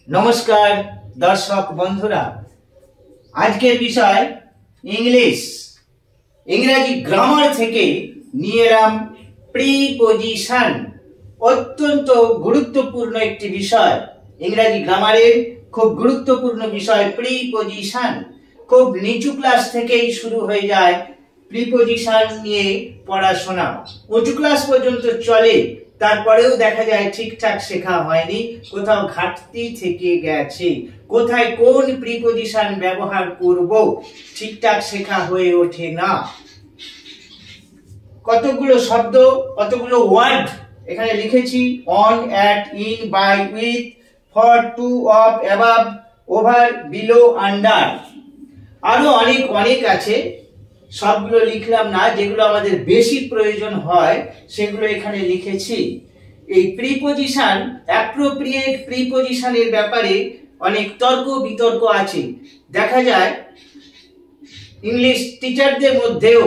নমস্কার দর্শক বন্ধুরা, আজকের বিষয় ইংলিশ। ইংরেজি গ্রামার থেকে নিয়ে এলাম প্রিপজিশন। অত্যন্ত গুরুত্বপূর্ণ একটি বিষয়। ইংরেজি গ্রামারের খুব গুরুত্বপূর্ণ বিষয় প্রিপজিশন। খুব নিচু ক্লাস থেকেই শুরু হয়ে যায় প্রিপজিশন নিয়ে পড়াশোনা। উঁচু ক্লাস পর্যন্ত চলে, তারপরেও দেখা যায় ঠিকঠাক শেখা হয়নি, কোথাও ঘাটতি থেকে গেছে। কোথায় কোন প্রিপজিশন ব্যবহার করব ঠিকঠাক শেখা হয়ে ওঠে না। কতগুলো শব্দ, কতগুলো ওয়ার্ড এখানে লিখেছি। On, at, in, by, with, for, to, of, above, over, below, under. আরো অনেক আছে, সবগুলো লিখলাম না। যেগুলো আমাদের বেশি প্রয়োজন হয় সেগুলো এখানে লিখেছি। এই প্রিপজিশন, অ্যাপ্রোপ্রিয়েট প্রিপজিশনের ব্যাপারে অনেক তর্ক বিতর্ক আছে। দেখা যায় ইংলিশ টিচারদের মধ্যেও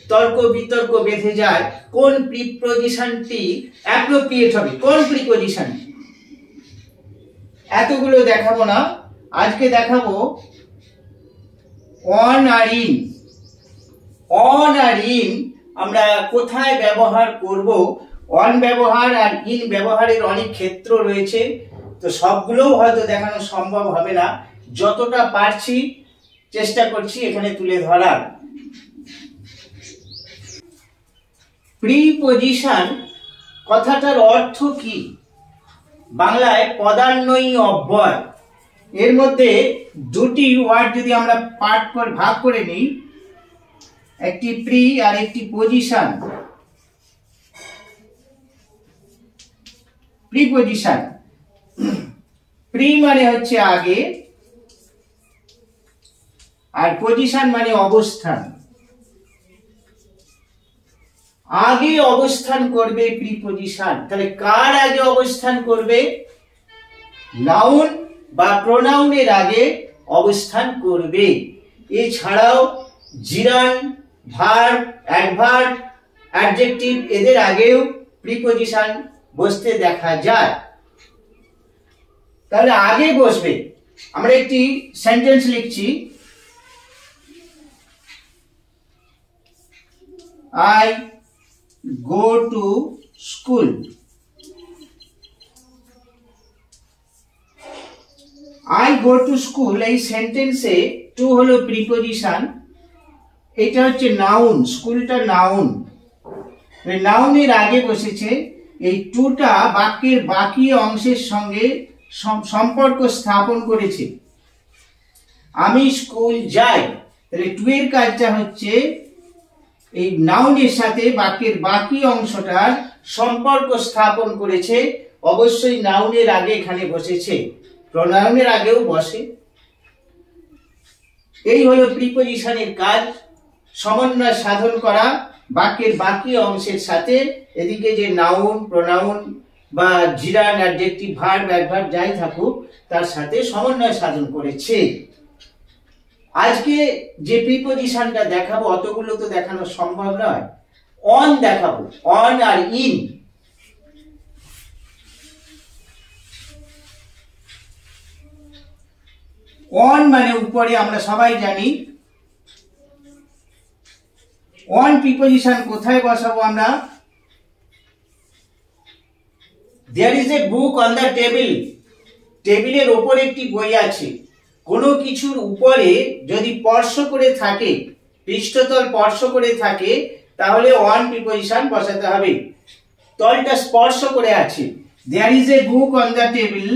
তর্ক বিতর্ক বেঁধে যায় কোন প্রিপজিশনটি অ্যাপ্রোপ্রিয়েট হবে, কোন প্রিপজিশন। এতগুলো দেখাবো না, আজকে দেখাবো অন আর ইন। অন আর ইন আমরা কোথায় ব্যবহার করব? অন ব্যবহার আর ইন ব্যবহারের অনেক ক্ষেত্র রয়েছে, তো সবগুলোও হয়তো দেখানো সম্ভব হবে না। যতটা পারছি চেষ্টা করছি এখানে তুলে ধরার। প্রিপজিশন কথাটার অর্থ কি? বাংলায় পদান্বয়ী অব্যয়। এর মধ্যে দুটি ওয়ার্ড যদি আমরা ভাগ করে নিই, একটি প্রি আর একটি পজিশন। প্রিপজিশন, প্রি মানে হচ্ছে আগে, আর পজিশন মানে অবস্থান। আগে অবস্থান করবে প্রিপজিশন। তাহলে কার আগে অবস্থান করবে? নাউন বা প্রোনাউনের আগে অবস্থান করবে। এছাড়াও জিরান, ভার্ব, অ্যাডভার্ব, অ্যাডজেক্টিভ এদের আগেও প্রিপজিশন বসতে দেখা যায়। তাহলে আগে বসবে। আমরা একটি সেন্টেন্স লিখছি, I go to school. I go to school এই সেন্টেন্সে টু হলো প্রিপজিশন, এটা হচ্ছে নাউন। স্কুলটা নাউন, নাউনের আগে বসেছে। এই টুটা বাক্যের বাকি অংশের সঙ্গে সম্পর্ক স্থাপন করেছে। আমি স্কুল যাই, তাহলে টু এর কাজটা হচ্ছে এই নাউনের সাথে বাক্যের বাকি অংশটার সম্পর্ক স্থাপন করেছে। অবশ্যই নাউনের আগে এখানে বসেছে, প্রোনাউনের আগেও বসে। এই হলো প্রিপজিশনের কাজ, সমন্বয় সাধন করা বাক্যের বাকি অংশের সাথে। এদিকে যে নাউন, প্রোনাউন বা জিরান, অ্যাডজেক্টিভ, ভার্ব, অ্যাডভার্ব যাই থাকুক তার সাথে সমন্বয় সাধন করেছে। আজকে যে প্রিপজিশনটা দেখাবো অতগুলো তো দেখানো সম্ভব নয়। অন দেখাবো, অন আর ইন। অন মানে উপরে, আমরা সবাই জানি। অন প্রিপজিশন কোথায় বসাবো আমরা? There is a book on the table. টেবিলের উপরে একটি বই আছে। কোনো কিছুর উপরে যদি স্পর্শ করে থাকে, পৃষ্ঠতল স্পর্শ করে থাকে, তাহলে অন প্রিপজিশন বসাতে হবে। তলটা স্পর্শ করে আছে। There is a book on the table.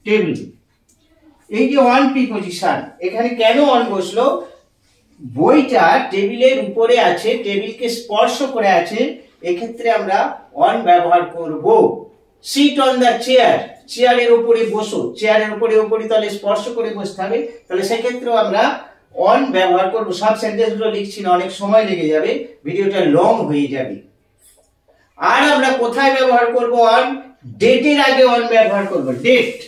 Table, এই যে অন প্রিপজিশন, এখানে কেন অন বসলো? বইটা টেবিলের উপরে আছে, টেবিলকে স্পর্শ করে আছে, এক্ষেত্রে আমরা অন ব্যবহার করব। সিট অন দ্য চেয়ার, চেয়ারের উপরে বসো, চেয়ারের উপরে তলে স্পর্শ করে বসতে হবে, তাহলে সেক্ষেত্রেও আমরা অন ব্যবহার করব। সব সেন্টেন্সগুলো লিখছি না, অনেক সময় লেগে যাবে, ভিডিওটা লং হয়ে যাবে। আর আমরা কোথায় ব্যবহার করব অন? ডেটের আগে অন ব্যবহার করব। ডেট,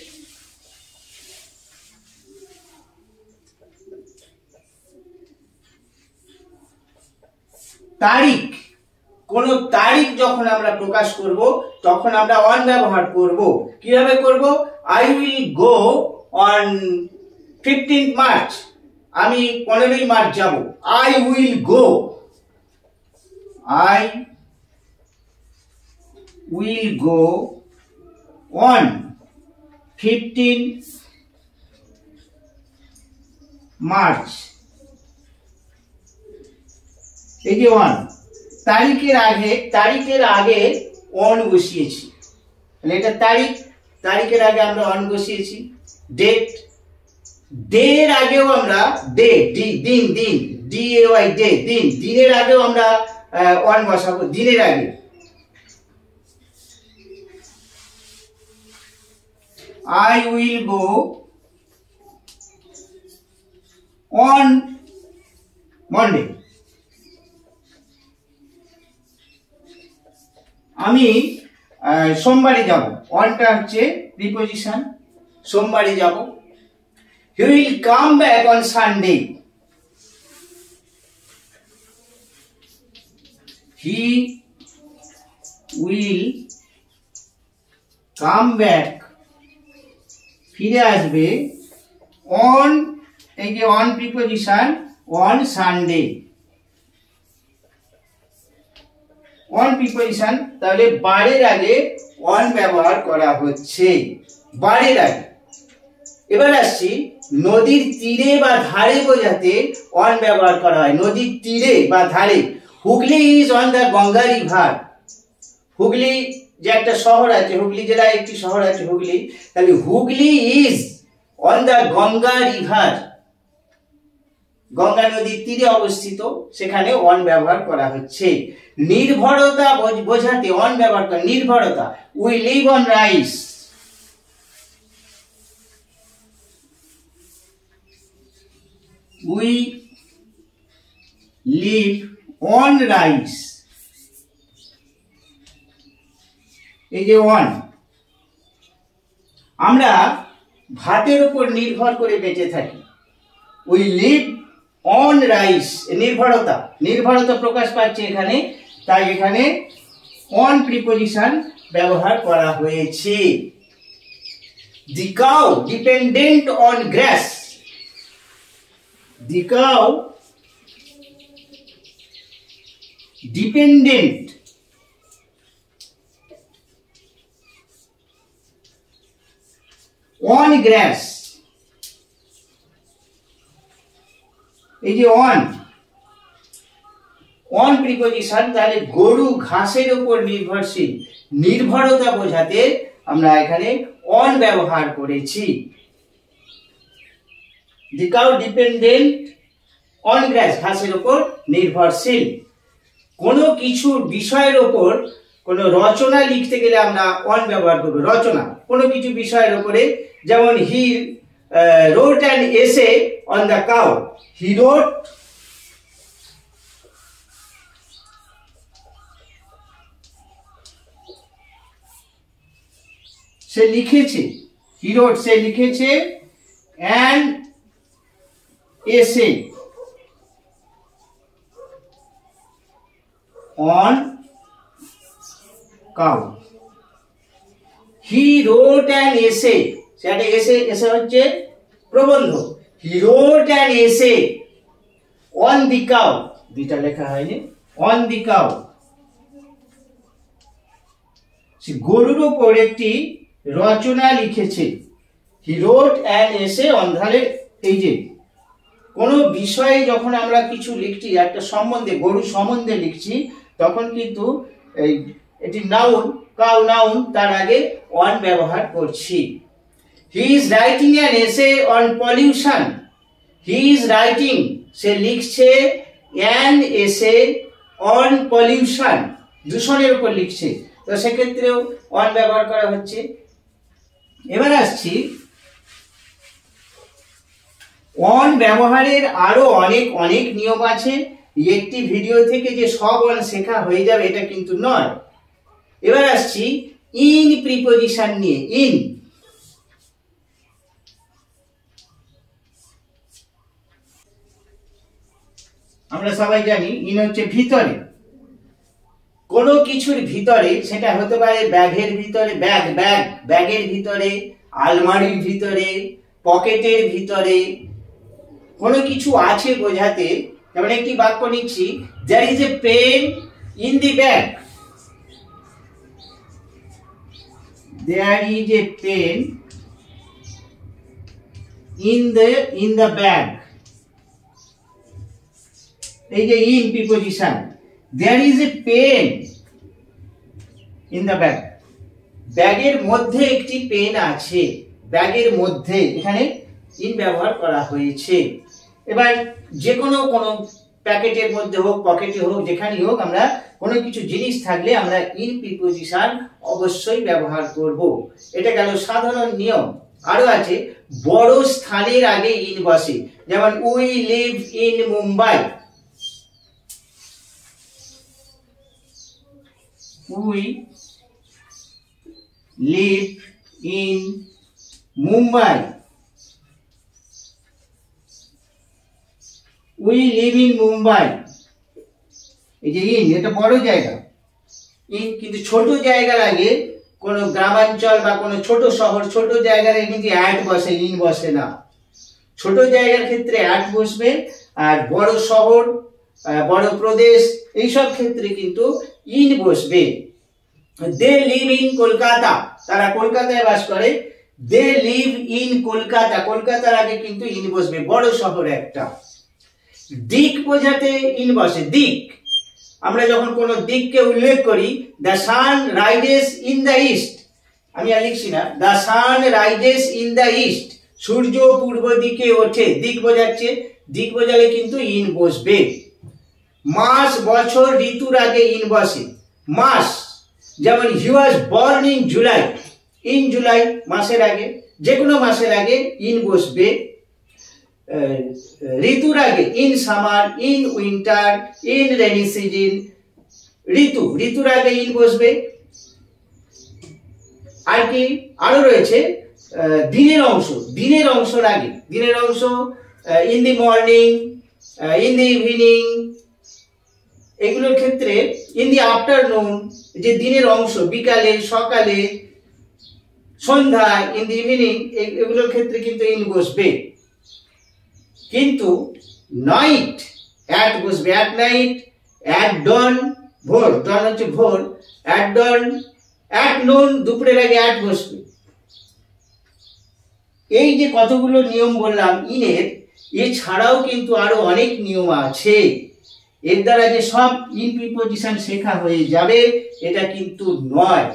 তারিখ, কোন তারিখ যখন আমরা প্রকাশ করব তখন আমরা অন ব্যবহার করব। কিভাবে করব? I will go on 15th March, আমি 15ই মার্চ যাব। I will go, I will go on 15th March. এই যে অন, তারিখের আগে অন বসিয়েছি, তাহলে এটা তারিখ, তারিখের আগে আমরা অন বসিয়েছি। ডেট, ডের আগেও আমরা ডে, দিন, দিন, DAY ডে, দিন, দিনের আগেও আমরা অন বসাবো, দিনের আগে। I will go on Monday, আমি সোমবারে যাব। অনটা হচ্ছে প্রিপজিশন, সোমবারে যাব। He will come back on Sunday, he will come back, ফিরে আসবে, অন, এই যে on preposition, on Sunday, on preposition, তাহলে বারের আগে অন ব্যবহার করা হচ্ছে, বারের আগে। এবার আসছি নদীর তীরে বা ধারে বোঝাতে অন ব্যবহার করা হয়, নদীর তীরে বা ধারে। Hooghly is on the Ganga river, Hooghly যে একটা শহর আছে, হুগলি জেলায় একটি শহর আছে হুগলি, তাহলে Hooghly is on the Ganga river, Ganga নদীর তীরে অবস্থিত, সেখানে অন ব্যবহার করা হচ্ছে। নির্ভরতা বোঝাতে অন ব্যবহার করা, নির্ভরতা, we live on rice, we live on rice, এই যে অন, আমরা ভাতের উপর নির্ভর করে বেঁচে থাকি। উই লিভ অন রাইস, নির্ভরতা, নির্ভরতা প্রকাশ পাচ্ছে এখানে, তাই এখানে অন প্রিপজিশন ব্যবহার করা হয়েছে। The cow dependent on grass, the cow dependent on grass, এই যে অন প্রিপজিশন, তাহলে গরু ঘাসের উপর নির্ভরশীল, নির্ভরতা বোঝাতে আমরা এখানে অন ব্যবহার করেছি। The cow dependent on grass, ঘাসের উপর নির্ভরশীল। কোনো কিছু বিষয়ের উপর কোনো রচনা লিখতে গেলে আমরা অন ব্যবহার করব, রচনা, কোনো কিছু বিষয়ের উপরে, যেমন হি wrote an essay on the cow, he wrote সে লিখেছে, he wrote সে লিখেছে, an essay on cow, he wrote an essay, সেটা এসে হচ্ছে প্রবন্ধ, he wrote an essay on the cow, দুইটা লেখা হয়নি, on the cow, সে গরুর উপর একটি রচনা লিখেছে। he wrote an essay on, তাহলে এই যে কোন বিষয়ে যখন আমরা কিছু লিখছি, একটা সম্বন্ধে, গরু সম্বন্ধে লিখছি, তখন কিন্তু এটি নাউন, কাউ নাউন, তার আগে অন ব্যবহার করছি। he is writing an essay on pollution, he is writing সে লিখছে, an essay on pollution দূষণের উপর লিখছে, তো সেক্ষেত্রেও অন ব্যবহার করা হচ্ছে। এবার আসছি অন ব্যবহারের আরো অনেক অনেক নিয়ম আছে, একটি ভিডিও থেকে যে সব অন শেখা হয়ে যাবে এটা কিন্তু নয়। এবার আসছি ইন প্রিপজিশন নিয়ে। ইন, আমরা সবাই জানি ইন হচ্ছে ভিতরে, কোনো কিছুর ভিতরে, সেটা হতে পারে ব্যাগের ভিতরে, ব্যাগের ভিতরে, আলমারির ভিতরে, পকেটের ভিতরে কোনো কিছু আছে বোঝাতে। যেমন একটি বাক্য নিচ্ছি, there is a pen in the bag, there is a pen in the bag। এই যে in preposition, there is a pen in the bag, ব্যাগের মধ্যে একটি পেন আছে, ব্যাগের মধ্যে, এখানে ইন ব্যবহার করা হয়েছে। এবার যে কোনো প্যাকেটের মধ্যে হোক, পকেটে হোক, যেখানেই হোক, আমরা কোনো কিছু জিনিস থাকলে আমরা ইন প্রিপোজিশন অবশ্যই ব্যবহার করব। এটা গেল সাধারণ নিয়ম। আরো আছে, বড় স্থানের আগে ইন বসে। যেমন we live in Mumbai, we live in Mumbai, we live in Mumbai. এই যে ইন, এটা বড় জায়গা ইন, কিন্তু ছোট জায়গার আগে কোনো গ্রামাঞ্চল বা কোনো ছোট শহর, ছোট জায়গার কিন্তু অ্যাট বসে, ইন বসে না। ছোট জায়গার ক্ষেত্রে অ্যাট বসবে, আর বড় শহর, বড় প্রদেশ, এইসব ক্ষেত্রে কিন্তু ইন বসবে। দে লিভ ইন কলকাতা, তারা কলকাতায় বাস করে। দে লিভ ইন কলকাতা, কলকাতার আগে কিন্তু ইন বসবে, বড় শহর একটা। দিক বোঝাতে ইন বসে, দিক। আমরা যখন কোনো দিককে উল্লেখ করি, the sun rises in the east, আমি আর লিখছি না, the sun rises in the east, সূর্য পূর্ব দিকে ওঠে, দিক বোঝাচ্ছে, দিক বোঝালে কিন্তু ইন বসবে। মাস, বছর, ঋতুর আগে ইন বসে। মাস, যেমন he was born in July, in July মাসের আগে, যে কোনো মাসের আগে ইন বসবে। ঋতুর আগে in summer, in winter, in rainy season, ঋতুর আগে ইন বসবে। আর কি আরো রয়েছে, দিনের অংশের আগে, দিনের অংশ, in the morning, in the evening, এগুলোর ক্ষেত্রে ইন দি আফটারনুন, যে দিনের অংশ, বিকালে, সকালে, সন্ধ্যায়, ইন দি ইভিনিং, এগুলোর ক্ষেত্রে কিন্তু ইন বসবে। কিন্তু নাইট, অ্যাট বসবে, অ্যাট নাইট, অ্যাট ডন, ভোর, ডন হচ্ছে ভোর, অ্যাট ডন, অ্যাট নুন, দুপুরের আগে অ্যাট বসবে। এই যে কতগুলো নিয়ম বললাম ইনের, এছাড়াও কিন্তু আরো অনেক নিয়ম আছে। এর দ্বারা যে সব ইন প্রিপোজিশন শেখা হয়ে যাবে এটা কিন্তু নয়।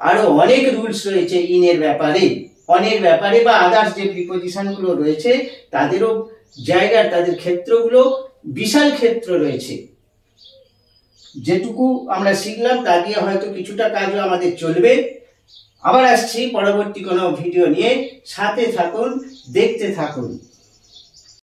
আরো অনেক রুলস রয়েছে ইনের ব্যাপারে, অনেক ব্যাপারে, বা আদার্স যে প্রিপোজিশন গুলো রয়েছে তাদেরও জায়গার, তাদের ক্ষেত্রগুলো বিশাল ক্ষেত্র রয়েছে। যেটুকু আমরা শিখলাম তা দিয়ে হয়তো কিছুটা কাজও আমাদের চলবে। আবার আসছি পরবর্তী কোনো ভিডিও নিয়ে, সাথে থাকুন, দেখতে থাকুন।